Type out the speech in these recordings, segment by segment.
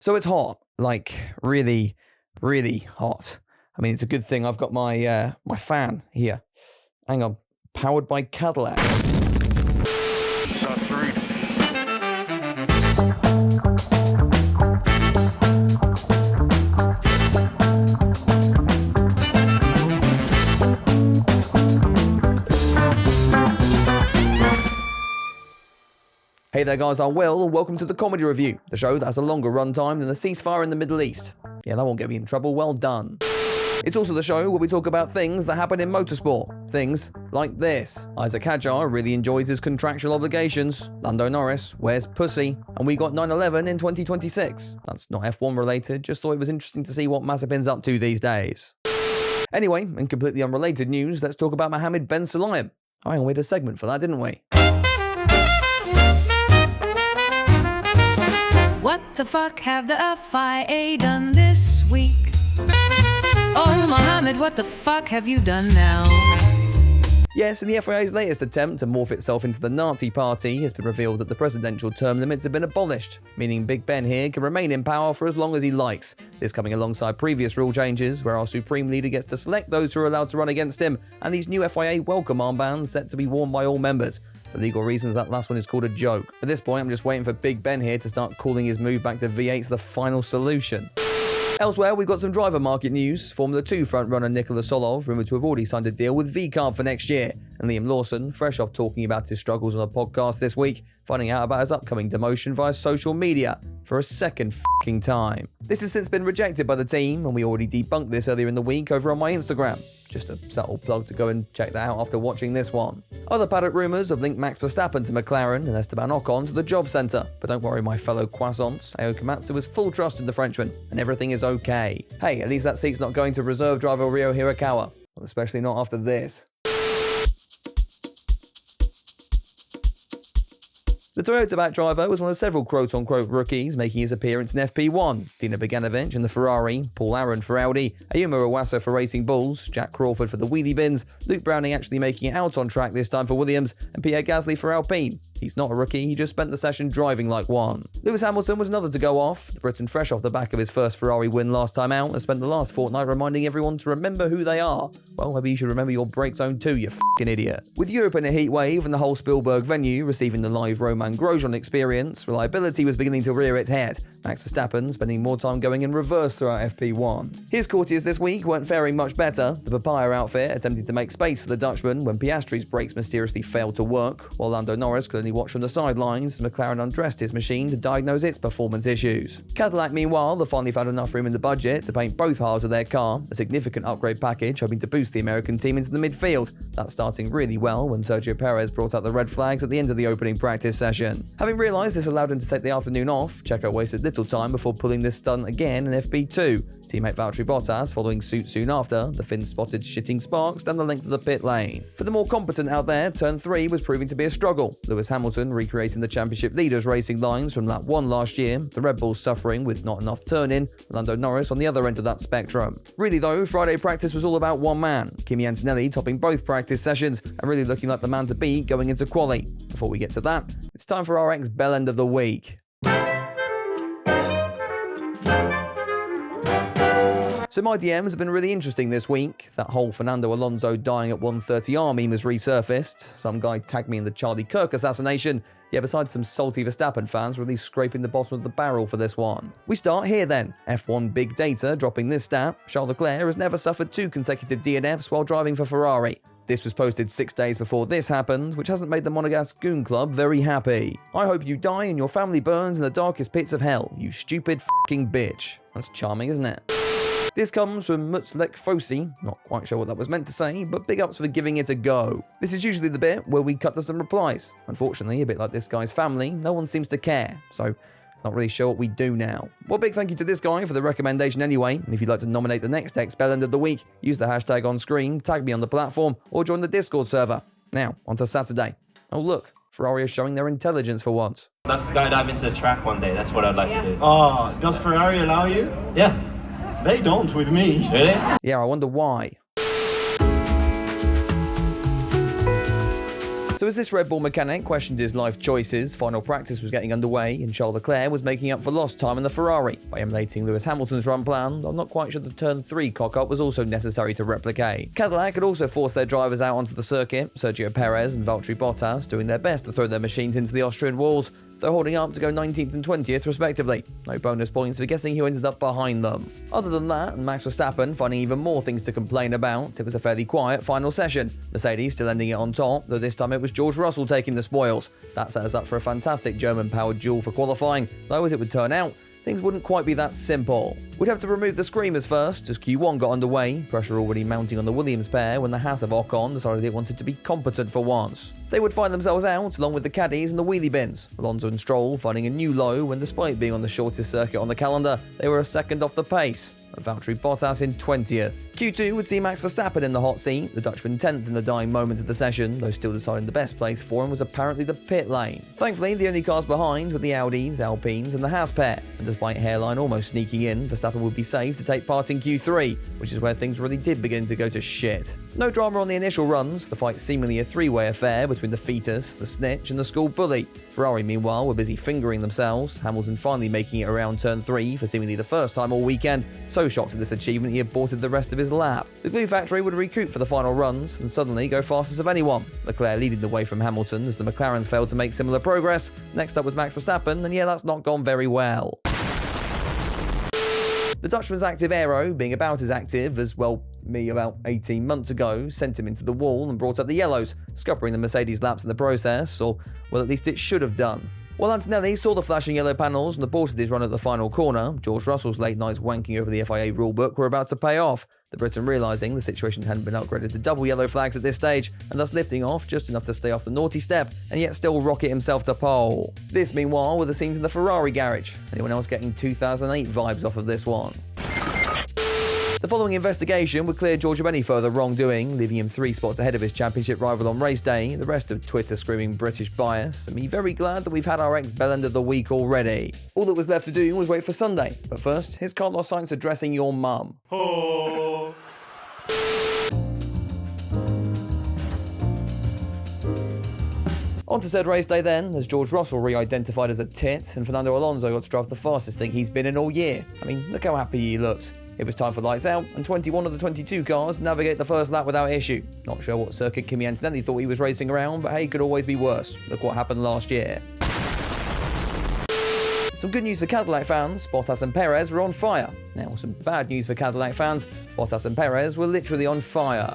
So it's hot, like really, really hot. I mean, it's a good thing I've got my my fan here. Hang on, powered by Cadillac. That's rude. Hey there guys, I'm Will, and welcome to the Comedy Review, the show that has a longer runtime than the ceasefire in the Middle East. Yeah, that won't get me in trouble, well done. It's also the show where we talk about things that happen in motorsport. Things like this. Isaac Hadjar really enjoys his contractual obligations. Lando Norris wears pussy. And we got 9/11 in 2026. That's not F1 related, just thought it was interesting to see what Mazepin's up to these days. Anyway, in completely unrelated news, let's talk about Mohammed Ben Sulayem. Oh, hang on, we had a segment for that, didn't we? What the fuck have the FIA done this week? Oh, Mohammed, what the fuck have you done now? Yes, in the FIA's latest attempt to morph itself into the Nazi party, it's been revealed that the presidential term limits have been abolished, meaning Big Ben here can remain in power for as long as he likes. This coming alongside previous rule changes, where our supreme leader gets to select those who are allowed to run against him, and these new FIA welcome armbands set to be worn by all members. For legal reasons, that last one is called a joke. At this point, I'm just waiting for Big Ben here to start calling his move back to V8's the final solution. Elsewhere, we've got some driver market news. Formula 2 frontrunner Nikola Solov rumoured to have already signed a deal with V-Carb for next year. And Liam Lawson, fresh off talking about his struggles on a podcast this week, finding out about his upcoming demotion via social media for a second f***ing time. This has since been rejected by the team, and we already debunked this earlier in the week over on my Instagram. Just a subtle plug to go and check that out after watching this one. Other paddock rumours have linked Max Verstappen to McLaren and Esteban Ocon to the job centre. But don't worry, my fellow croissants, Ao Komatsu has full trust in the Frenchman, and everything is okay. Hey, at least that seat's not going to reserve driver Ryo Hirakawa. Well, especially not after this. The Toyota-backed driver was one of several quote-unquote rookies making his appearance in FP1. Dino Beganovic in the Ferrari, Paul Aaron for Audi, Ayumu Iwasa for Racing Bulls, Jack Crawford for the Wheelie Bins, Luke Browning actually making it out on track this time for Williams, and Pierre Gasly for Alpine. He's not a rookie, he just spent the session driving like one. Lewis Hamilton was another to go off. The Briton, fresh off the back of his first Ferrari win last time out, has spent the last fortnight reminding everyone to remember who they are. Well, maybe you should remember your brake zone too, you f***ing idiot. With Europe in a heatwave and the whole Spielberg venue receiving the live Romain Grosjean experience, reliability was beginning to rear its head. Max Verstappen spending more time going in reverse throughout FP1. His courtiers this week weren't faring much better. The papaya outfit attempting to make space for the Dutchman when Piastri's brakes mysteriously failed to work, while Lando Norris could only watch from the sidelines. McLaren undressed his machine to diagnose its performance issues. Cadillac, meanwhile, they finally found enough room in the budget to paint both halves of their car, a significant upgrade package hoping to boost the American team into the midfield. That's starting really well when Sergio Perez brought out the red flags at the end of the opening practice session. Having realised this allowed him to take the afternoon off, Checo wasted little time before pulling this stunt again in FP2. Teammate Valtteri Bottas following suit soon after, the Finn spotted shitting sparks down the length of the pit lane. For the more competent out there, turn 3 was proving to be a struggle. Lewis Hamilton recreating the championship leaders' racing lines from lap 1 last year, the Red Bulls suffering with not enough turn-in, Lando Norris on the other end of that spectrum. Really though, Friday practice was all about one man, Kimi Antonelli topping both practice sessions and really looking like the man to beat going into quali. Before we get to that, it's time for our ex-bellend of the week. So my DMs have been really interesting this week. That whole Fernando Alonso dying at 1:30 meme has resurfaced. Some guy tagged me in the Charlie Kirk assassination. Yeah, besides some salty Verstappen fans really scraping the bottom of the barrel for this one. We start here then. F1 Big Data dropping this stat. Charles Leclerc has never suffered 2 consecutive DNFs while driving for Ferrari. This was posted 6 days before this happened, which hasn't made the Monegasque Goon Club very happy. I hope you die and your family burns in the darkest pits of hell, you stupid f***ing bitch. That's charming, isn't it? This comes from Mutzlek Fosi, not quite sure what that was meant to say, but big ups for giving it a go. This is usually the bit where we cut to some replies. Unfortunately, a bit like this guy's family, no one seems to care, so not really sure what we do now. Well, big thank you to this guy for the recommendation anyway, and if you'd like to nominate the next ex-bellend of the week, use the hashtag on screen, tag me on the platform, or join the Discord server. Now, on to Saturday. Oh look, Ferrari is showing their intelligence for once. I'd skydive into the track one day, that's what I'd like to do. Oh, does Ferrari allow you? Yeah. They don't with me. Really? Yeah, I wonder why. So as this Red Bull mechanic questioned his life choices, final practice was getting underway and Charles Leclerc was making up for lost time in the Ferrari by emulating Lewis Hamilton's run plan. I'm not quite sure the turn 3 cock-up was also necessary to replicate. Cadillac had also forced their drivers out onto the circuit, Sergio Perez and Valtteri Bottas doing their best to throw their machines into the Austrian walls. They're holding up to go 19th and 20th respectively. No bonus points for guessing who ended up behind them. Other than that, and Max Verstappen finding even more things to complain about, it was a fairly quiet final session. Mercedes still ending it on top, though this time it was George Russell taking the spoils. That set us up for a fantastic German-powered duel for qualifying, though as it would turn out, things wouldn't quite be that simple. We'd have to remove the screamers first, as Q1 got underway, pressure already mounting on the Williams pair when the Haas of Ocon decided it wanted to be competent for once. They would find themselves out, along with the caddies and the wheelie bins, Alonso and Stroll finding a new low when, despite being on the shortest circuit on the calendar, they were a second off the pace, and Valtteri Bottas in 20th. Q2 would see Max Verstappen in the hot seat, the Dutchman 10th in the dying moments of the session, though still deciding the best place for him was apparently the pit lane. Thankfully, the only cars behind were the Audis, Alpines and the Haas pair, and despite hairline almost sneaking in, Verstappen would be safe to take part in Q3, which is where things really did begin to go to shit. No drama on the initial runs, the fight seemingly a three-way affair between the fetus, the snitch and the school bully. Ferrari, meanwhile, were busy fingering themselves, Hamilton finally making it around turn 3 for seemingly the first time all weekend, so shocked at this achievement he aborted the rest of his lap. The glue factory would recoup for the final runs and suddenly go fastest of anyone, Leclerc leading the way from Hamilton as the McLarens failed to make similar progress. Next up was Max Verstappen, and yeah, that's not gone very well. The Dutchman's active aero, being about as active as, well, me about 18 months ago, sent him into the wall and brought up the yellows, scuppering the Mercedes laps in the process, or, well, at least it should have done. While Antonelli saw the flashing yellow panels and aborted his run at the final corner, George Russell's late nights wanking over the FIA rulebook were about to pay off, the Briton realising the situation hadn't been upgraded to double yellow flags at this stage, and thus lifting off just enough to stay off the naughty step, and yet still rocket himself to pole. This, meanwhile, were the scenes in the Ferrari garage. Anyone else getting 2008 vibes off of this one? The following investigation would clear George of any further wrongdoing, leaving him 3 spots ahead of his championship rival on race day, the rest of Twitter screaming British bias, and me very glad that we've had our ex-bellend of the week already. All that was left to do was wait for Sunday, but first, here's Carlos Sainz addressing your mum. Oh. On to said race day then, as George Russell re-identified as a tit, and Fernando Alonso got to drive the fastest thing he's been in all year. I mean, look how happy he looked. It was time for lights out, and 21 of the 22 cars navigate the first lap without issue. Not sure what circuit Kimi Antonelli thought he was racing around, but hey, could always be worse. Look what happened last year. Some good news for Cadillac fans, Bottas and Perez were on fire. Now, some bad news for Cadillac fans, Bottas and Perez were literally on fire.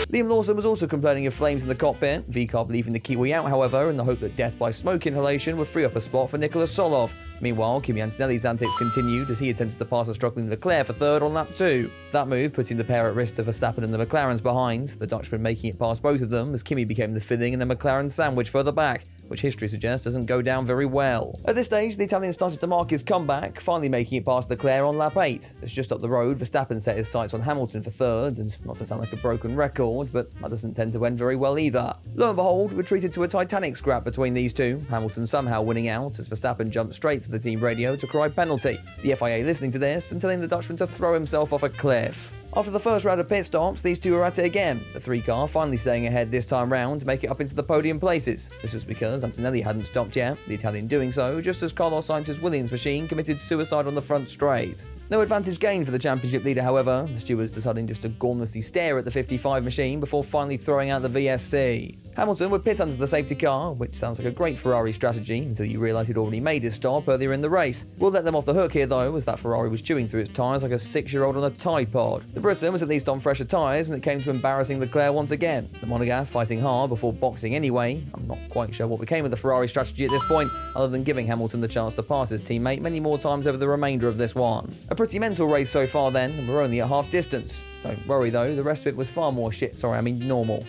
Liam Lawson was also complaining of flames in the cockpit, VCARB leaving the Kiwi out, however, in the hope that death by smoke inhalation would free up a spot for Nicolas Solov. Meanwhile, Kimi Antonelli's antics continued as he attempted to pass a struggling Leclerc for third on lap 2. That move putting the pair at risk to Verstappen and the McLarens behind, the Dutchman making it past both of them as Kimi became the filling and a McLaren sandwich further back, which history suggests doesn't go down very well. At this stage, the Italian started to mark his comeback, finally making it past Leclerc on lap 8. As just up the road, Verstappen set his sights on Hamilton for third, and not to sound like a broken record, but that doesn't tend to end very well either. Lo and behold, we were treated to a titanic scrap between these two, Hamilton somehow winning out as Verstappen jumped straight to the team radio to cry penalty, the FIA listening to this and telling the Dutchman to throw himself off a cliff. After the first round of pit stops, these two were at it again, the 3-car finally staying ahead this time round to make it up into the podium places. This was because Antonelli hadn't stopped yet, the Italian doing so just as Carlos Sainz's Williams machine committed suicide on the front straight. No advantage gained for the championship leader, however, the stewards deciding just to gormlessly stare at the 55 machine before finally throwing out the VSC. Hamilton would pit under the safety car, which sounds like a great Ferrari strategy until you realise he'd already made his stop earlier in the race. We'll let them off the hook here though, as that Ferrari was chewing through its tyres like a 6-year-old on a Tide Pod. The Briton was at least on fresher tyres when it came to embarrassing Leclerc once again. The Monegasque fighting hard before boxing anyway. I'm not quite sure what became of the Ferrari strategy at this point, other than giving Hamilton the chance to pass his teammate many more times over the remainder of this one. A pretty mental race so far then, and we're only at half distance. Don't worry though, the rest of it was far more normal.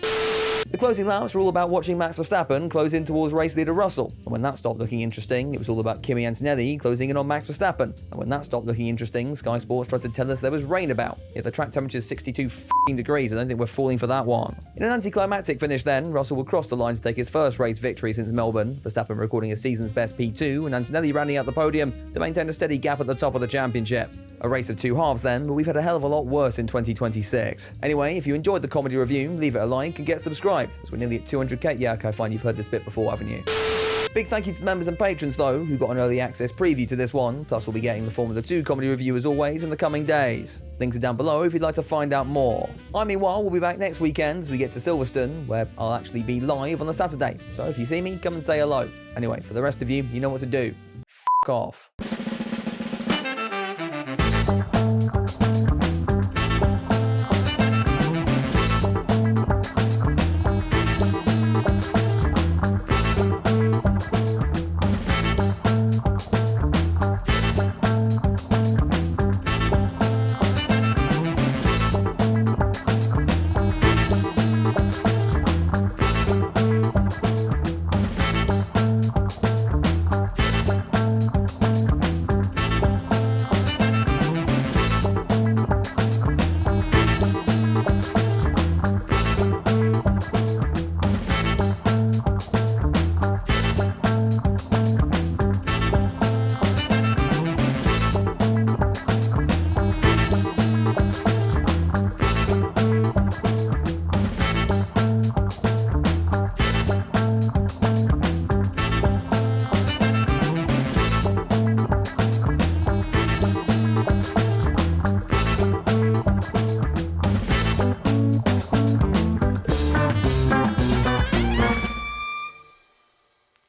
The closing laps were all about watching Max Verstappen close in towards race leader Russell, and when that stopped looking interesting, it was all about Kimi Antonelli closing in on Max Verstappen, and when that stopped looking interesting, Sky Sports tried to tell us there was rain about. If the track temperature is 62 degrees, I don't think we're falling for that one. In an anticlimactic finish then, Russell would cross the line to take his first race victory since Melbourne, Verstappen recording a season's best P2, and Antonelli rounding out the podium to maintain a steady gap at the top of the championship. A race of two halves then, but we've had a hell of a lot worse in 2026. Anyway, if you enjoyed the comedy review, leave it a like and get subscribed, as we're nearly at 200k. Yeah, okay, fine, you've heard this bit before, haven't you? Big thank you to the members and patrons though, who got an early access preview to this one, plus we'll be getting the Formula 2 comedy review as always in the coming days. Links are down below if you'd like to find out more. I, meanwhile, will be back next weekend as we get to Silverstone, where I'll actually be live on the Saturday, so if you see me, come and say hello. Anyway, for the rest of you, you know what to do. F*** off.